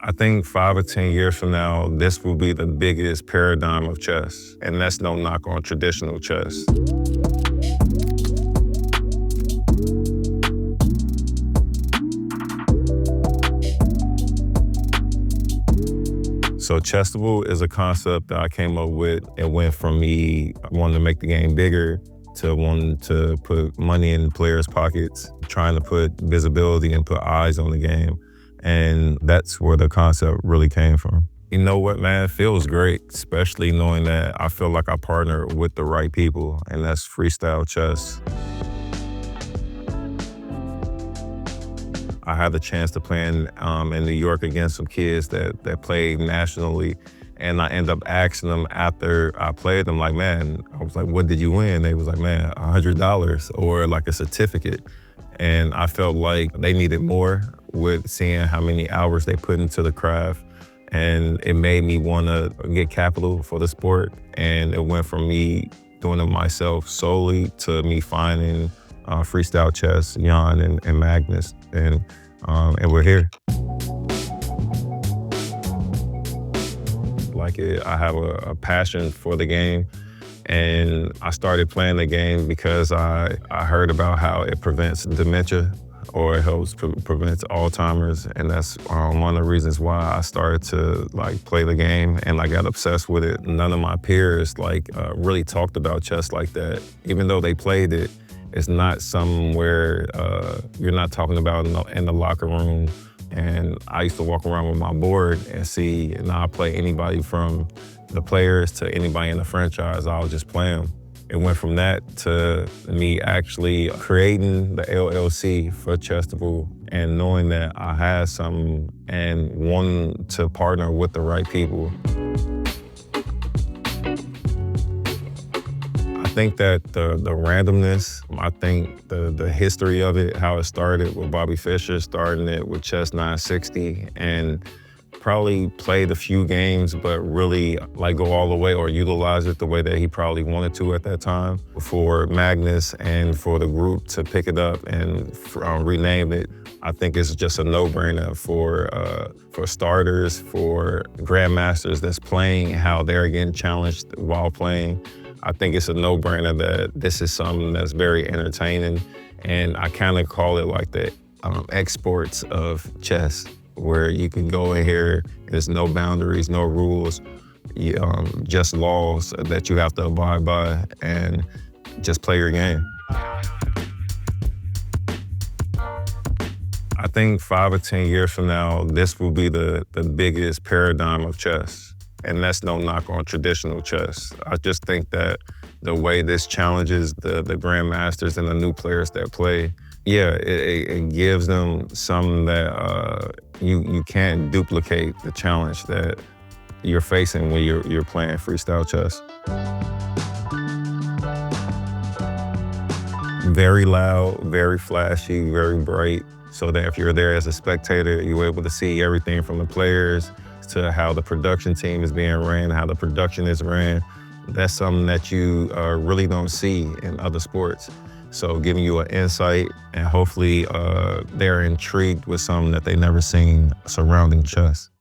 I think 5 or 10 years from now, this will be the biggest paradigm of chess. And that's no knock on traditional chess. So Chesstival is a concept that I came up with. It went from me wanting to make the game bigger to wanting to put money in players' pockets, trying to put visibility and put eyes on the game. And that's where the concept really came from. You know what, man? It feels great, especially knowing that I feel like I partner with the right people, and that's Freestyle Chess. I had the chance to play in New York against some kids that played nationally, and I ended up asking them after I played them, like, man, I was like, what did you win? They was like, man, $100 or like a certificate. And I felt like they needed more with seeing how many hours they put into the craft. And it made me want to get capital for the sport. And it went from me doing it myself solely to me finding Freestyle Chess, Jan and Magnus, and we're here. I have a passion for the game, and I started playing the game because I heard about how it prevents dementia, or it helps prevents Alzheimer's, and that's one of the reasons why I started to play the game, and I got obsessed with it. None of my peers really talked about chess like that, even though they played it. It's not somewhere you're not talking about in the locker room. And I used to walk around with my board and see, and I play anybody from the players to anybody in the franchise. I'll just play them. It went from that to me actually creating the LLC for Chesstival and knowing that I had something and wanting to partner with the right people. I think that the randomness, I think the history of it, how it started with Bobby Fischer, starting it with Chess 960, and probably played a few games, but really go all the way or utilize it the way that he probably wanted to at that time. For Magnus and for the group to pick it up and rename it, I think it's just a no-brainer for starters, for grandmasters that's playing, how they're getting challenged while playing. I think it's a no-brainer that this is something that's very entertaining, and I kind of call it like the exports of chess, where you can go in here, there's no boundaries, no rules, just laws that you have to abide by and just play your game. I think 5 or 10 years from now, this will be the biggest paradigm of chess. And that's no knock on traditional chess. I just think that the way this challenges the grandmasters and the new players that play, yeah, it gives them something that you can't duplicate the challenge that you're facing when you're playing freestyle chess. Very loud, very flashy, very bright, so that if you're there as a spectator, you're able to see everything from the players to how the production team is being ran, how the production is ran. That's something that you really don't see in other sports. So giving you an insight, and hopefully they're intrigued with something that they've never seen surrounding chess.